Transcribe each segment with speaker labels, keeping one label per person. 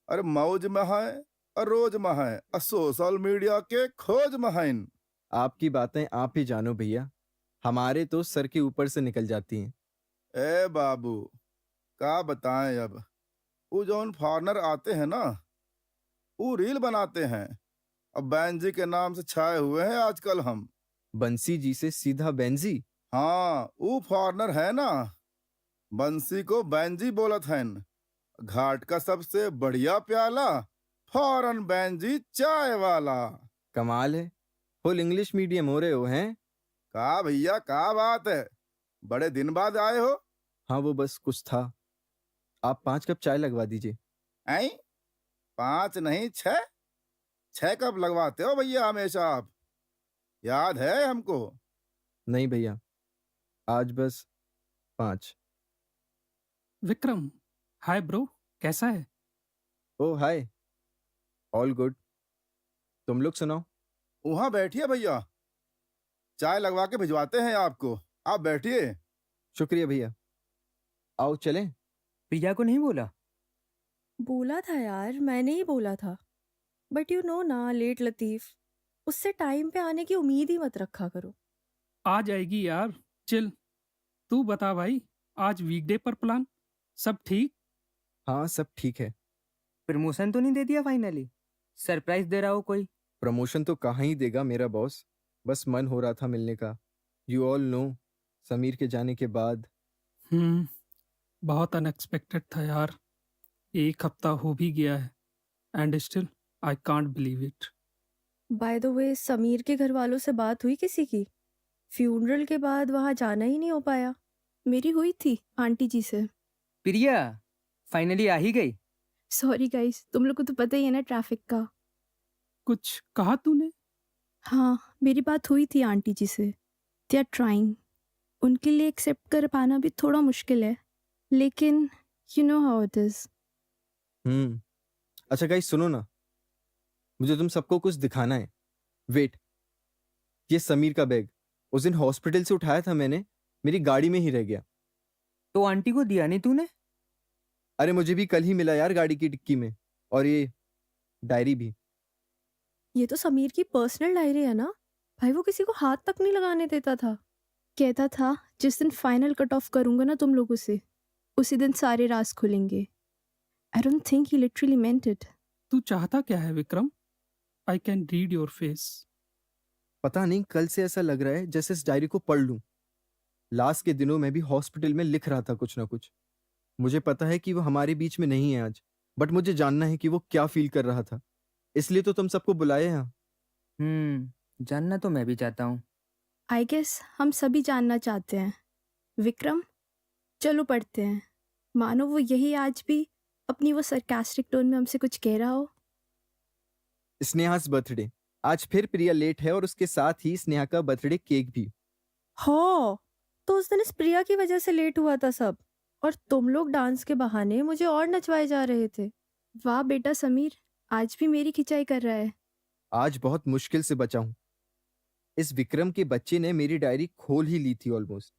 Speaker 1: अरे मौज में है और रोज में है और सोशल मीडिया के खोज में है।
Speaker 2: आपकी बातें आप ही जानो भैया। हमारे तो सर के ऊपर से निकल जाती हैं।
Speaker 1: ए बाबू, का बताएं अब। वो जौन फॉरनर आते हैं ना, वो रील बनाते हैं। अब बैन जी के नाम से छाए हुए हैं आजकल हम।
Speaker 2: बंसी जी से सीधा बेंजी।
Speaker 1: हाँ, वो फॉरनर है ना, बंसी को बैन जी बोलत हैं। घाट का सबसे बढ़िया प्याला, फॉरन बैन जी चाय वाला।
Speaker 2: कमाल है, फुल इंग्लिश मीडियम हो रहे हो हैं।
Speaker 1: का भैया, का बात है, बड़े दिन बाद आए हो।
Speaker 2: हाँ वो बस कुछ था। आप 5 कप चाय लगवा दीजिए।
Speaker 1: आई, 5 नहीं 6। 6 कब लगवाते हो भैया हमेशा आप, याद है हमको।
Speaker 2: नहीं भैया, आज बस 5।
Speaker 3: विक्रम, हाय ब्रो, कैसा है?
Speaker 2: ओ हाय, ऑल गुड। तुम लोग सुनाओ।
Speaker 1: वहां बैठिए भैया, चाय लगवा के भिजवाते हैं आपको। आप बैठिए।
Speaker 2: शुक्रिया भैया, आओ चलें।
Speaker 4: प्रिया को नहीं बोला?
Speaker 5: बोला था यार, मैंने ही बोला था। बट यू नो ना, लेट लतीफ, उससे टाइम पे आने की उम्मीद ही मत रखा करो।
Speaker 3: आ जाएगी यार, चिल। तू बता भाई, आज वीकडे पर प्लान सब ठीक?
Speaker 2: हाँ सब ठीक है।
Speaker 4: प्रमोशन तो नहीं दे दिया फाइनली? सरप्राइज दे रहा हो कोई?
Speaker 2: प्रमोशन तो कहाँ ही देगा मेरा बॉस, बस मन हो रहा था मिलने का। यू ऑल नो, समीर के जाने के बाद।
Speaker 3: बहुत अनएक्सपेक्टेड था यार। एक हफ्ता हो भी गया है and still I can't believe it.
Speaker 5: By the way, Sameer के घर वालों से बात हुई किसी की? फ्यूनरल के बाद वहां जाना ही नहीं हो पाया। मेरी हुई थी आंटी जी से।
Speaker 4: प्रिया फाइनली आ ही गई?
Speaker 5: सॉरी गाइस, तुम लोग को तो पता ही है ना ट्रैफिक का।
Speaker 3: कुछ कहा तूने?
Speaker 5: हाँ, मेरी बात हुई थी आंटी जी से। They are trying. उनके लिए एक्सेप्ट कर पाना भी थोड़ा मुश्किल है, लेकिन you know how it is.
Speaker 2: अच्छा गाइस सुनो ना, मुझे तुम सबको कुछ दिखाना है। वेट, ये समीर का बैग उस दिन हॉस्पिटल से उठाया था मैंने, मेरी गाड़ी में ही रह गया।
Speaker 4: तो आंटी को दिया नहीं तूने?
Speaker 2: अरे मुझे भी कल ही मिला यार गाड़ी की डिक्की में, और ये डायरी भी।
Speaker 5: ये तो समीर की पर्सनल डायरी है ना भाई, वो किसी को हाथ तक नहीं लगाने देता था। कहता था जिस दिन फाइनल कट ऑफ करूंगा ना तुम लोगों से, उसी दिन सारे राज खुलेंगे। I don't think he literally meant it.
Speaker 3: तू चाहता क्या है Vikram? I can read your face.
Speaker 2: पता नहीं, कल से ऐसा लग रहा है जैसे इस डायरी को पढ़ लूं। लास्ट के दिनों में भी हॉस्पिटल में लिख रहा था कुछ ना कुछ। मुझे पता है कि वो हमारे बीच में नहीं है आज, बट मुझे जानना है कि वो क्या फील कर रहा था, इसलिए तो तुम सबको बुलाए हैं।
Speaker 4: जानना तो मैं भी चाहता हूँ।
Speaker 5: आई गेस हम सभी जानना चाहते हैं। विक्रम, चलो पढ़ते हैं। मानो वो यही आज भी अपनी वो सरकास्टिक टोन में हमसे कुछ कह रहा हो।
Speaker 2: स्नेहा's बर्थडे, आज फिर प्रिया लेट है और उसके साथ ही स्नेहा का बर्थडे केक भी।
Speaker 5: हो, तो उस दिन इस प्रिया की वजह से लेट हुआ था सब, और तुम लोग डांस के बहाने मुझे और नचवाए जा रहे थे। वाह बेटा समीर, आज भी मेरी खिंचाई कर रहा है।
Speaker 2: आज बहुत मुश्किल से बचा हूं। इस विक्रम के बच्चे ने मेरी डायरी खोल ही ली थी ऑलमोस्ट।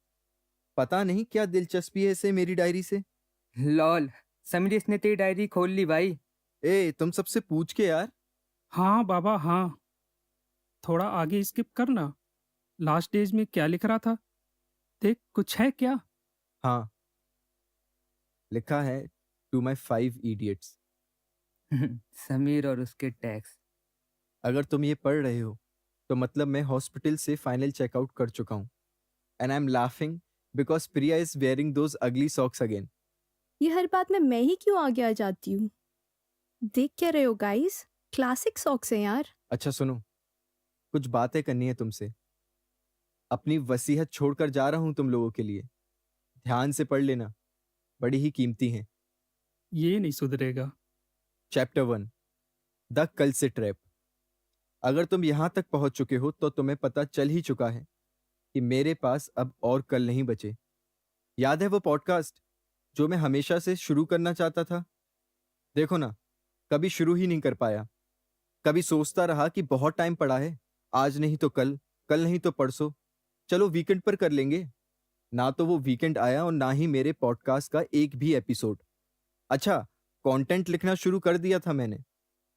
Speaker 2: पता नहीं क्या दिलचस्पी है इसे मेरी डायरी से।
Speaker 4: लॉल, समीर इसने तेरी डायरी खोल ली भाई।
Speaker 2: ए तुम सबसे पूछ के यार।
Speaker 3: हाँ बाबा हाँ, थोड़ा आगे स्किप करना। लास्ट डेज में क्या लिख रहा था? देख, कुछ है क्या?
Speaker 2: हाँ, लिखा है टू माई 5 इडियट्स।
Speaker 4: समीर और उसके टैक्स।
Speaker 2: अगर तुम ये पढ़ रहे हो तो मतलब मैं हॉस्पिटल से फाइनल चेकआउट कर चुका हूँ। And I am laughing because Priya is wearing those अगली सॉक्स अगेन।
Speaker 5: ये हर बात में मैं ही क्यों आगे आ जाती हूँ? देख क्या रहे हो गाइस, क्लासिक सॉक्स हैं यार।
Speaker 2: अच्छा सुनो, कुछ बातें करनी है तुमसे। अपनी वसीयत छोड़कर जा रहा हूं तुम लोगों के लिए। ध्यान से पढ़ लेना, बड़ी ही कीमती हैं।
Speaker 3: ये नहीं सुधरेगा।
Speaker 2: चैप्टर 1, द कल से ट्रैप। अगर तुम यहां तक पहुंच चुके हो तो तुम्हें पता चल ही चुका है कि मेरे पास अब और कल नहीं बचे। याद है वो पॉडकास्ट जो मैं हमेशा से शुरू करना चाहता था? देखो ना, कभी शुरू ही नहीं कर पाया। कभी सोचता रहा कि बहुत टाइम पड़ा है, आज नहीं तो कल, कल नहीं तो परसों, चलो वीकेंड पर कर लेंगे। ना तो वो वीकेंड आया और ना ही मेरे पॉडकास्ट का एक भी एपिसोड। अच्छा, कंटेंट लिखना शुरू कर दिया था मैंने।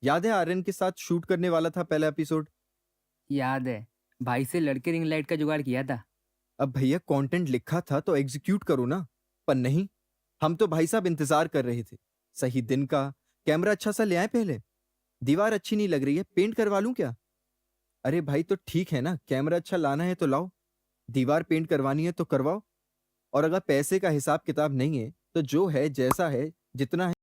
Speaker 2: याद है आर्यन के साथ शूट करने वाला था पहला एपिसोड।
Speaker 4: याद है, भाई से लड़के रिंग लाइट का जुगाड़ किया था।
Speaker 2: अब भैया कंटेंट लिखा था तो एग्जीक्यूट करो ना। पर नहीं, हम तो भाई साहब इंतजार कर रहे थे सही दिन का। कैमरा अच्छा सा ले आए पहले। दीवार अच्छी नहीं लग रही है, पेंट करवा लूं क्या? अरे भाई तो ठीक है ना, कैमरा अच्छा लाना है तो लाओ, दीवार पेंट करवानी है तो करवाओ। और अगर पैसे का हिसाब किताब नहीं है तो जो है जैसा है जितना है